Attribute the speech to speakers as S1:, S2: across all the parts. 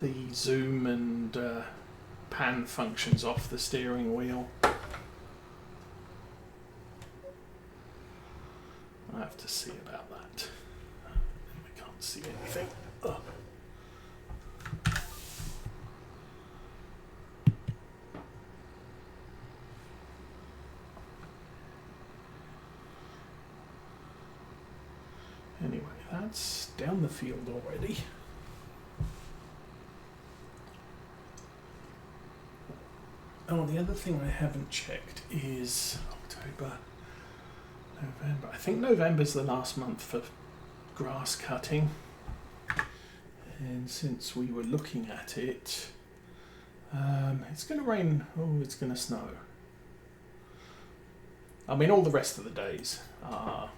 S1: the zoom and pan functions off the steering wheel. I have to see about that. I can't see anything. Oh. Anyway, that's down the field already. Oh, the other thing I haven't checked is October, November. I think November's the last month for grass cutting. And since we were looking at it, it's going to rain. Oh, it's going to snow. I mean, all the rest of the days are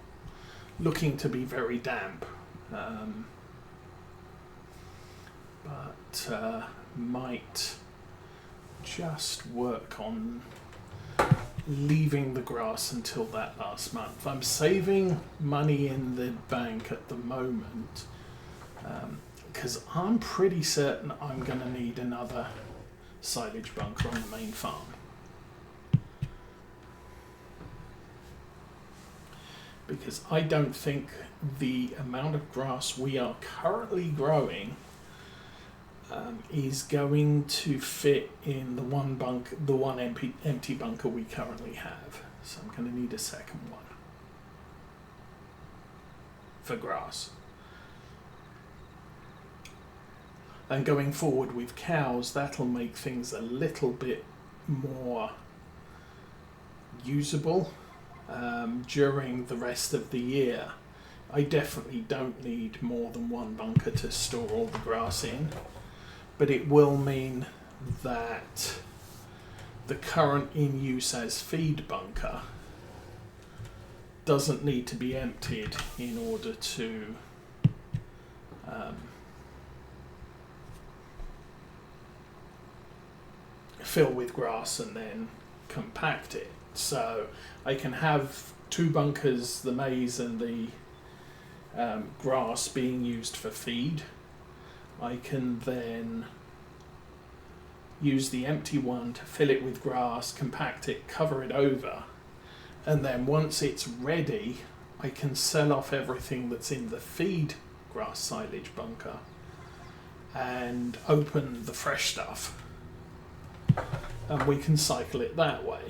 S1: looking to be very damp. But might just work on leaving the grass until that last month. I'm saving money in the bank at the moment because I'm pretty certain I'm going to need another silage bunker on the main farm. Because I don't think the amount of grass we are currently growing is going to fit in the one empty bunker we currently have. So I'm going to need a second one for grass. And going forward with cows, that'll make things a little bit more usable during the rest of the year. I definitely don't need more than one bunker to store all the grass in. But it will mean that the current in use as feed bunker doesn't need to be emptied in order to fill with grass and then compact it. So I can have two bunkers, the maize and the grass, being used for feed. I can then use the empty one to fill it with grass, compact it, cover it over, and then once it's ready, I can sell off everything that's in the feed grass silage bunker and open the fresh stuff, and we can cycle it that way.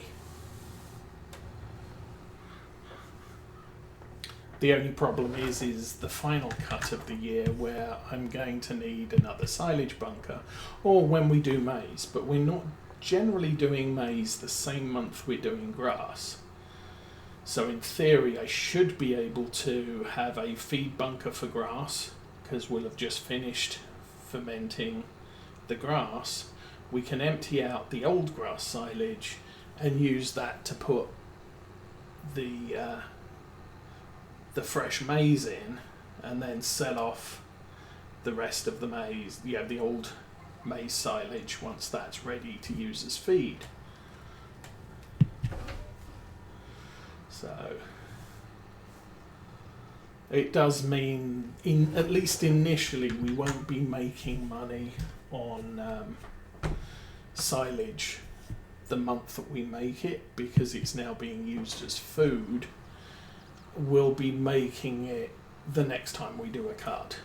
S1: The only problem is the final cut of the year where I'm going to need another silage bunker, or when we do maize, but we're not generally doing maize the same month we're doing grass. So in theory I should be able to have a feed bunker for grass because we'll have just finished fermenting the grass. We can empty out the old grass silage and use that to put the fresh maize in, and then sell off the rest of the maize, the old maize silage, once that's ready to use as feed. So it does mean, at least initially, we won't be making money on silage the month that we make it, because it's now being used as food. We'll be making it the next time we do a cut.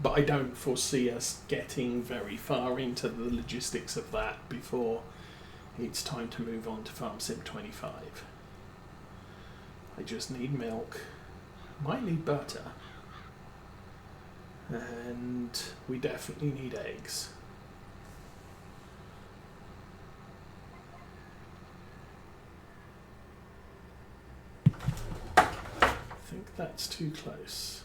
S1: But I don't foresee us getting very far into the logistics of that before it's time to move on to Farm Sim 25. I just need milk, might need butter, and we definitely need eggs. I think that's too close.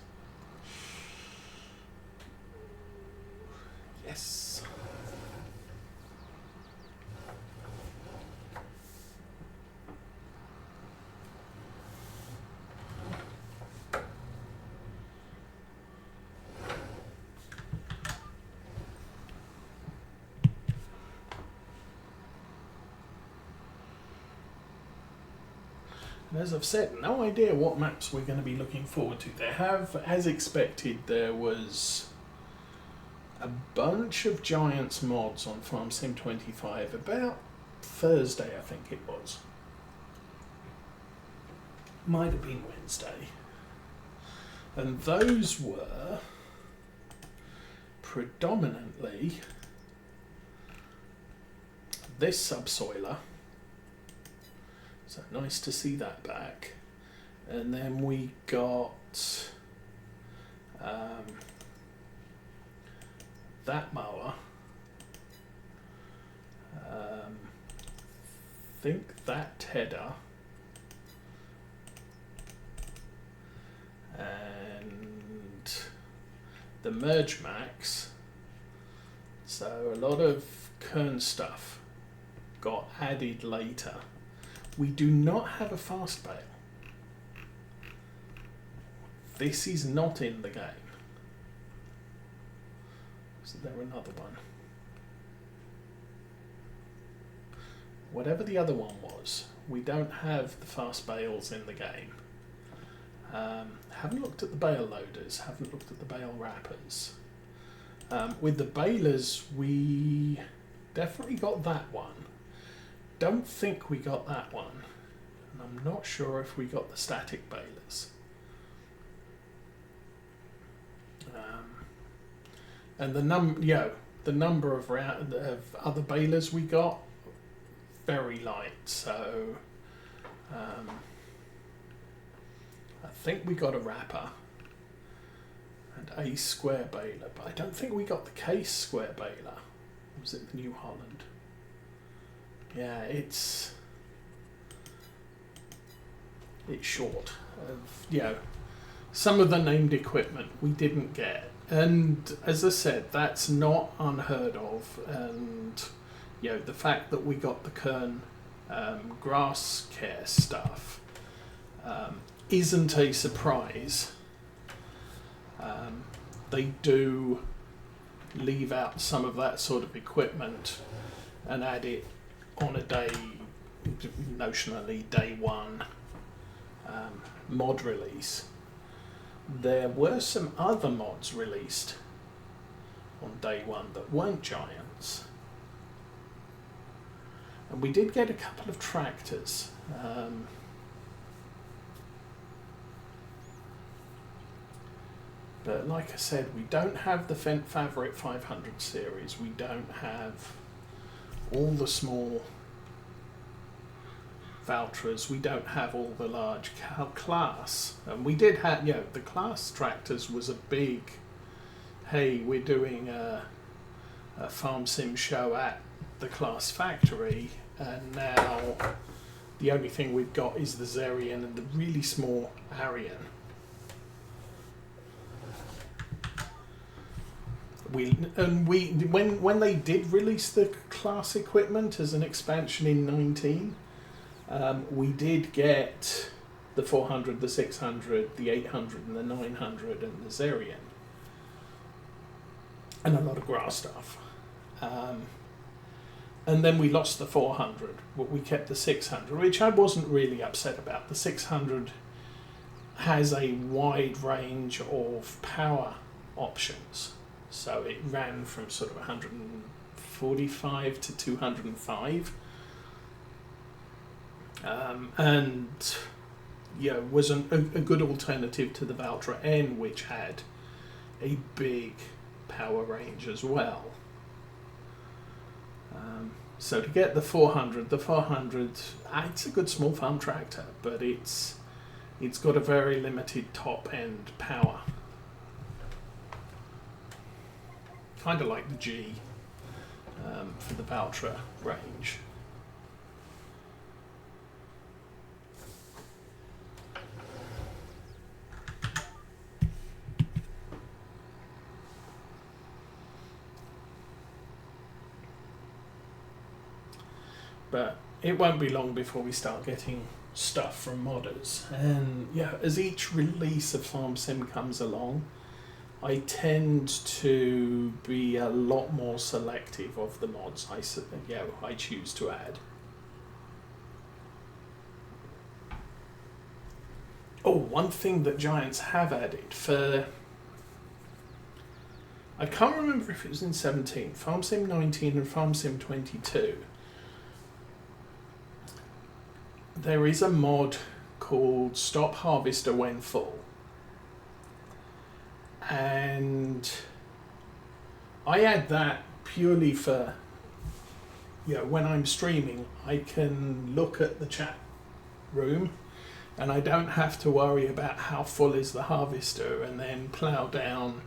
S1: Yes. as I've said, no idea what maps we're going to be looking forward to. There have, as expected, there was a bunch of Giants mods on Farm Sim 25 about Thursday, I think it was. Might have been Wednesday. And those were predominantly this subsoiler. So nice to see that back. And then we got that mower. Think that header. And the Merge Max. So a lot of Kern stuff got added later. We do not have a fast bale. This is not in the game. Is there another one? Whatever the other one was, we don't have the fast bales in the game. Haven't looked at the bale loaders, haven't looked at the bale wrappers. With the balers, we definitely got that one. Don't think we got that one. And I'm not sure if we got the static balers. And the number of other balers we got, very light. So I think we got a wrapper and a square baler, but I don't think we got the case square baler. Was it the New Holland? Yeah, it's short of, some of the named equipment we didn't get. And as I said, that's not unheard of. And, the fact that we got the Kern grass care stuff isn't a surprise. They do leave out some of that sort of equipment and add it on a day, notionally day one mod release. There were some other mods released on day one that weren't Giants. And we did get a couple of tractors. But like I said, we don't have the Fendt Favorite 500 series. We don't have all the small Valtras. We don't have all the large class. And we did have, the class tractors was a big, hey, we're doing a farm sim show at the class factory, and now the only thing we've got is the Zerian and the really small Arian. When they did release the class equipment as an expansion in 19, we did get the 400, the 600, the 800 and the 900 and the Zerian. And a lot of grass stuff. And then we lost the 400, but we kept the 600, which I wasn't really upset about. The 600 has a wide range of power options. So it ran from sort of 145 to 205. And was a good alternative to the Valtra N, which had a big power range as well. So to get the 400, it's a good small farm tractor, but it's got a very limited top end power. Kind of like the G for the Valtra range. But it won't be long before we start getting stuff from modders. And as each release of Farm Sim comes along, I tend to be a lot more selective of the mods I choose to add. Oh, one thing that Giants have added for... I can't remember if it was in 17, Farm Sim 19 and Farm Sim 22. There is a mod called Stop Harvester When Full. And I add that purely for, when I'm streaming, I can look at the chat room and I don't have to worry about how full is the harvester and then plough down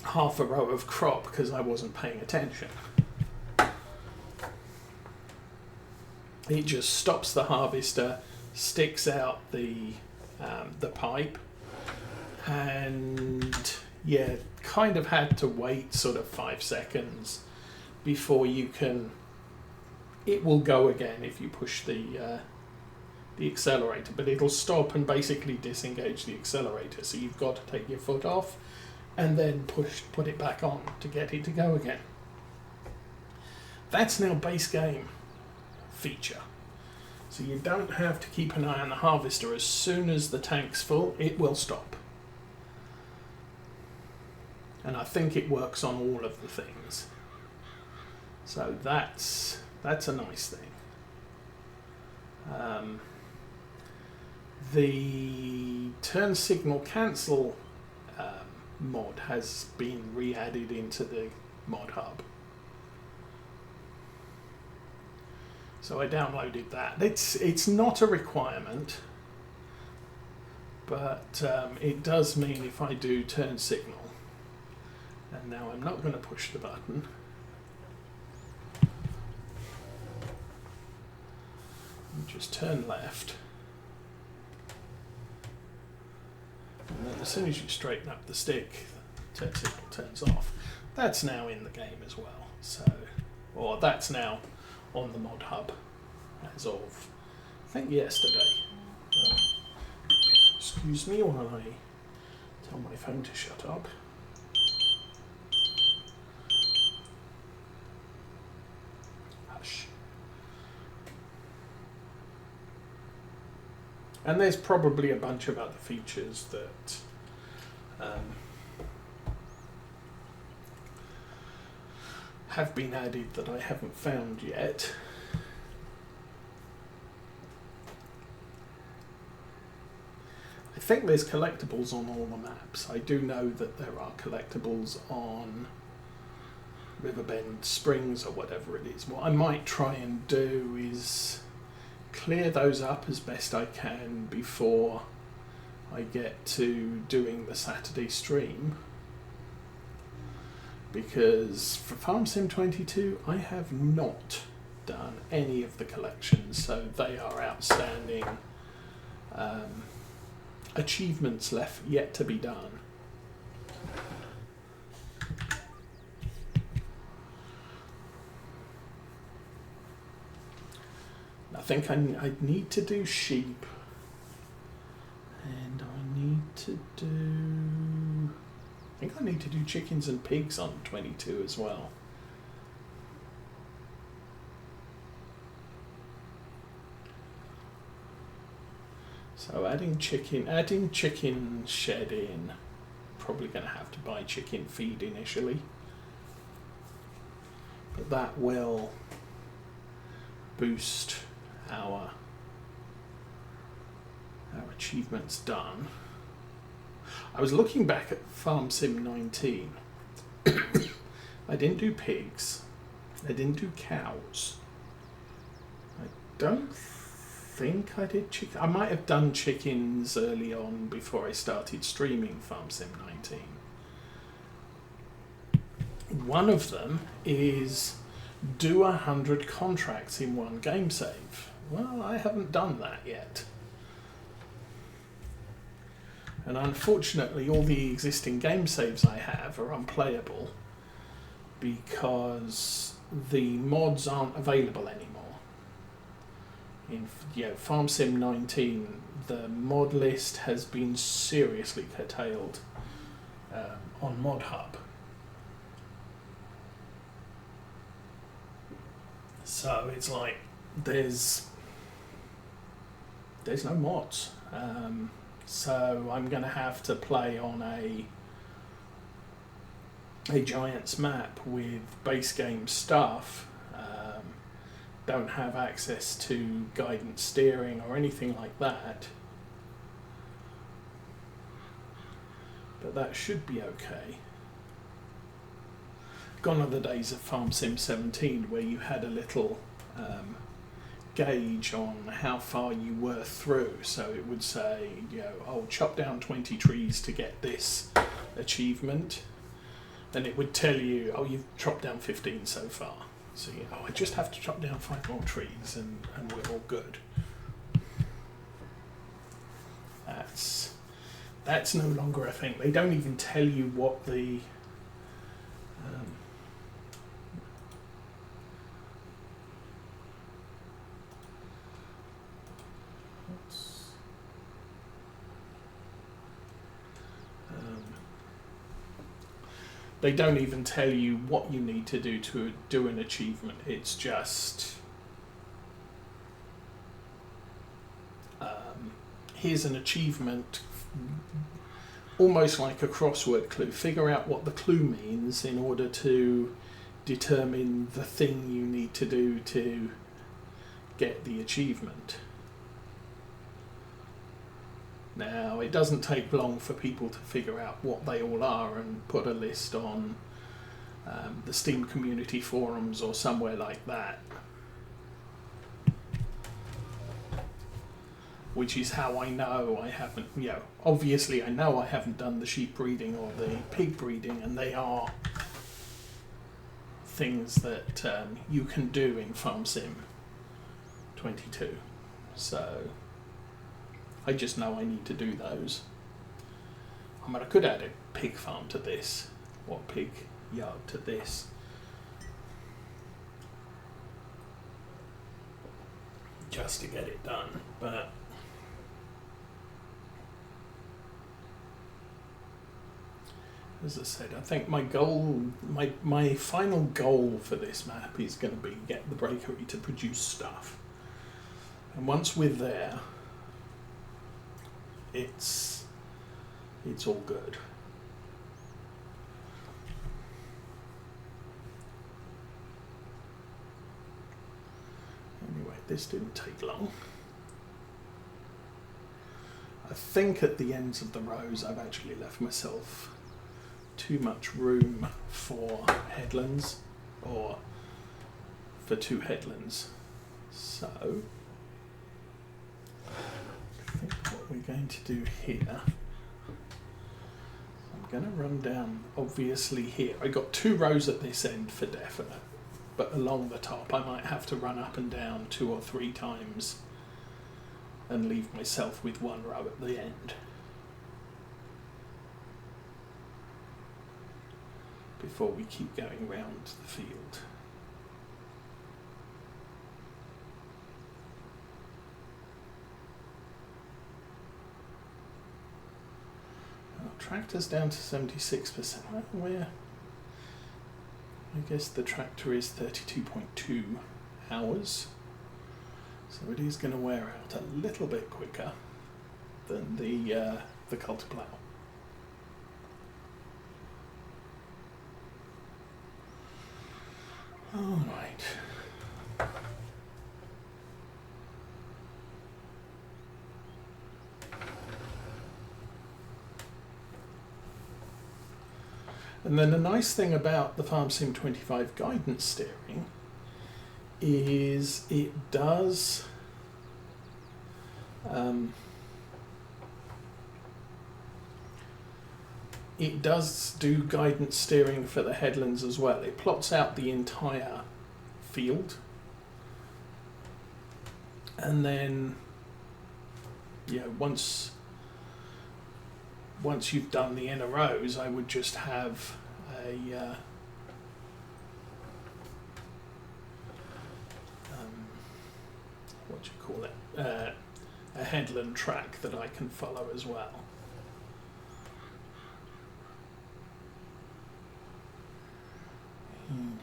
S1: half a row of crop because I wasn't paying attention. It just stops the harvester, sticks out the pipe, and kind of had to wait sort of 5 seconds before you can. It will go again if you push the accelerator, but it'll stop and basically disengage the accelerator. So you've got to take your foot off and then put it back on to get it to go again. That's now base game feature. So you don't have to keep an eye on the harvester. As soon as the tank's full, it will stop. And I think it works on all of the things. So that's a nice thing. The turn signal cancel mod has been re-added into the mod hub. So I downloaded that. It's not a requirement, but it does mean if I do turn signal, and now I'm not going to push the button. Just turn left. And then as soon as you straighten up the stick, the turn signal turns off. That's now in the game as well. Or that's now on the mod hub as of, I think, yesterday. Excuse me while I tell my phone to shut up. Hush. And there's probably a bunch of other features that have been added that I haven't found yet. I think there's collectibles on all the maps. I do know that there are collectibles on Riverbend Springs or whatever it is. What I might try and do is clear those up as best I can before I get to doing the Saturday stream, because for Farm Sim 22 I have not done any of the collections, so they are outstanding achievements left yet to be done. I think I need to do sheep, and I need to do... I think I need to do chickens and pigs on 22 as well. So adding chicken shed in, probably going to have to buy chicken feed initially, but that will boost our achievements done. I was looking back at Farm Sim 19. I didn't do pigs. I didn't do cows. I don't think I did chicken. I might have done chickens early on before I started streaming Farm Sim 19. One of them is do 100 contracts in one game save. Well, I haven't done that yet. And unfortunately, all the existing game saves I have are unplayable because the mods aren't available anymore. In Farm Sim 19, the mod list has been seriously curtailed on Mod Hub. So it's like there's there's no mods. So I'm going to have to play on a Giants map with base game stuff. Don't have access to guidance steering or anything like that. But that should be okay. Gone are the days of Farm Sim 17 where you had a little gauge on how far you were through. So it would say, oh, chop down 20 trees to get this achievement. And it would tell you, oh, you've chopped down 15 so far. So, I just have to chop down 5 more trees and we're all good. That's no longer a thing. They don't even tell you what the they don't even tell you what you need to do an achievement. It's just here's an achievement, almost like a crossword clue. Figure out what the clue means in order to determine the thing you need to do to get the achievement. Now, it doesn't take long for people to figure out what they all are and put a list on the Steam community forums or somewhere like that. Which is how I know I haven't, obviously I know I haven't done the sheep breeding or the pig breeding, and they are things that you can do in Farm Sim 22. So I just know I need to do those. I mean, I could add a pig farm to this, or pig yard to this. Just to get it done, but as I said, I think my goal, my final goal for this map is going to be get the breakery to produce stuff. And once we're there, it's all good. Anyway, this didn't take long. I think at the ends of the rows I've actually left myself too much room for headlands, or for 2 headlands. So I think what we're going to do here, I'm going to run down obviously here. I got 2 rows at this end for definite, but along the top I might have to run up and down 2 or 3 times and leave myself with 1 row at the end before we keep going round the field. Our tractor's down to 76%. Where? I guess the tractor is 32.2 hours. So it is going to wear out a little bit quicker than the culti plough. All right. And then the nice thing about the Farm Sim 25 guidance steering is it does do guidance steering for the headlands as well. It plots out the entire field, and then once you've done the inner rows, I would just have a what do you call it? A headland track that I can follow as well. Anyway.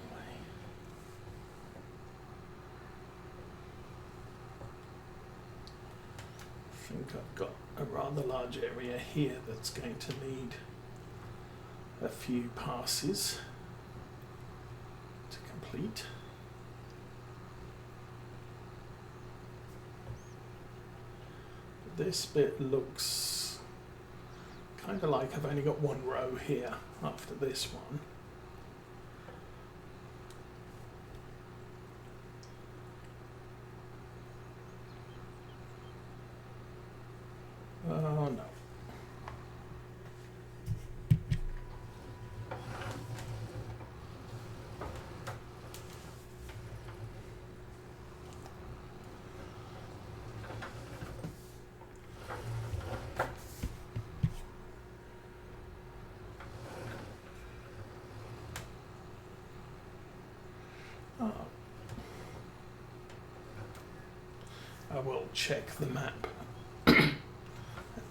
S1: think I've got a rather large area here that's going to need a few passes to complete. This bit looks kind of like I've only got one row here after this one. Oh no. Oh. I will check the map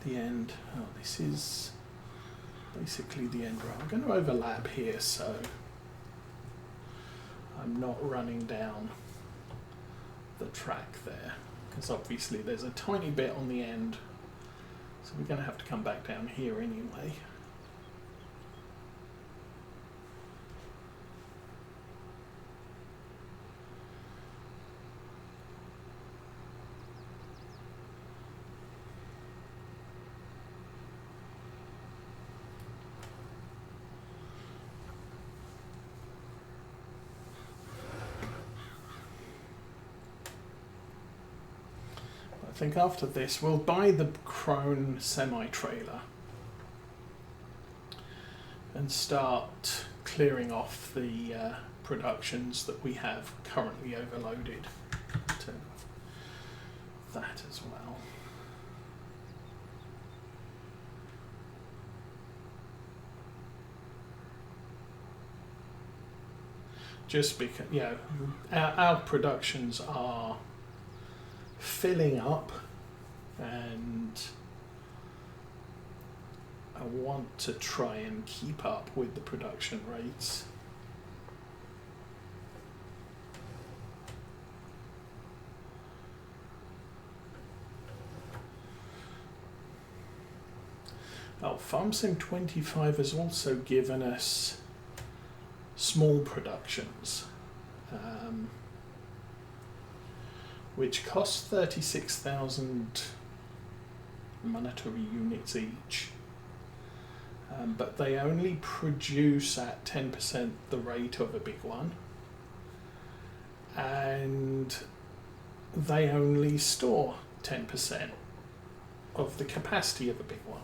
S1: the end. Oh, this is basically the end row. I'm going to overlap here so I'm not running down the track there, because obviously there's a tiny bit on the end, so we're going to have to come back down here anyway. I think after this we'll buy the Krone semi-trailer and start clearing off the productions that we have currently overloaded to that as well. Just because, you know, our productions are filling up and I want to try and keep up with the production rates. Oh, FarmSim25 has also given us small productions, which cost 36,000 monetary units each, but they only produce at 10% the rate of a big one, and they only store 10% of the capacity of a big one.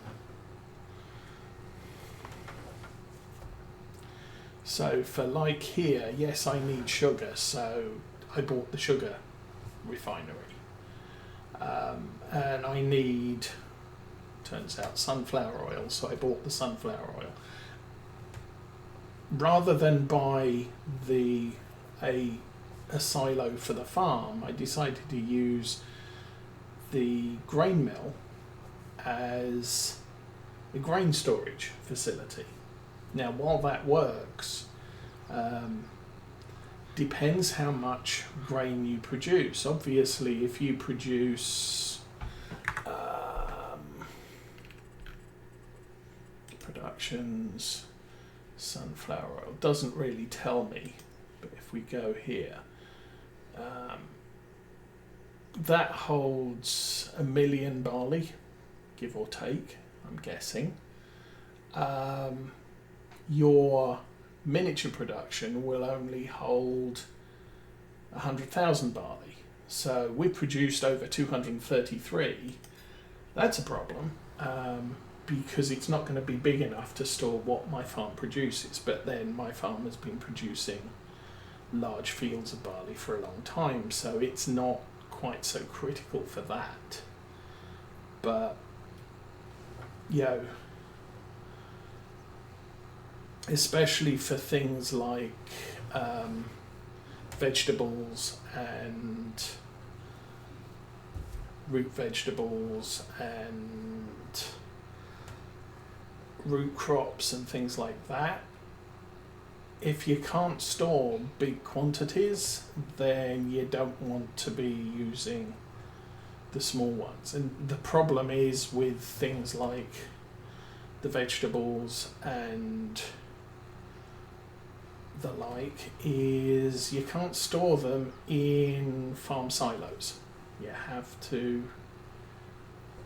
S1: So for like here, yes, I need sugar, so I bought the sugar refinery, and I need, turns out, sunflower oil, so I bought the sunflower oil. Rather than buy a silo for the farm, I decided to use the grain mill as a grain storage facility. Now, while that works, depends how much grain you produce. Obviously, if you produce productions, sunflower oil, doesn't really tell me, but if we go here, that holds 1 million barley, give or take, I'm guessing. Your miniature production will only hold 100,000 barley. So we produced over 233. That's a problem, because it's not going to be big enough to store what my farm produces. But then my farm has been producing large fields of barley for a long time, so it's not quite so critical for that. But, you know, especially for things like vegetables and root vegetables and root crops and things like that, if you can't store big quantities, then you don't want to be using the small ones. And the problem is with things like the vegetables and the like is you can't store them in farm silos. You have to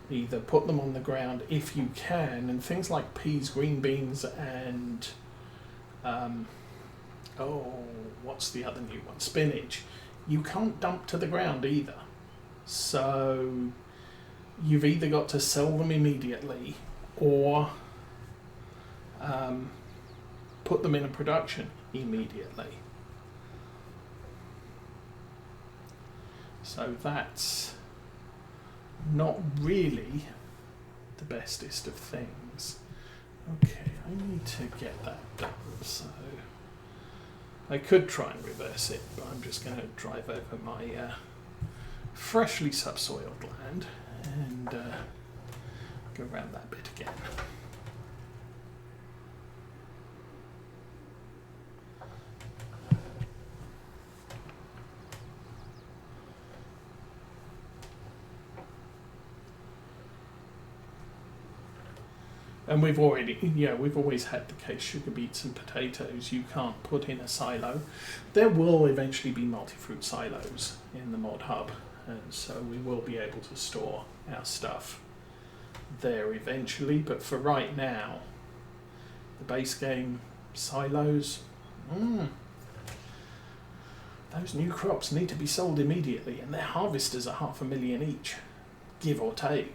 S1: either put them on the ground if you can, and things like peas, green beans, and what's the other new one? Spinach. You can't dump to the ground either. So you've either got to sell them immediately or put them in a production immediately. So that's not really the bestest of things. Okay, I need to get that done, so I could try and reverse it, but I'm just going to drive over my freshly subsoiled land and go around that bit again. And we've always had the case, sugar beets and potatoes you can't put in a silo. There will eventually be multi-fruit silos in the mod hub, and so we will be able to store our stuff there eventually, but for right now, the base game silos, those new crops need to be sold immediately, and their harvesters are $500,000 each, give or take.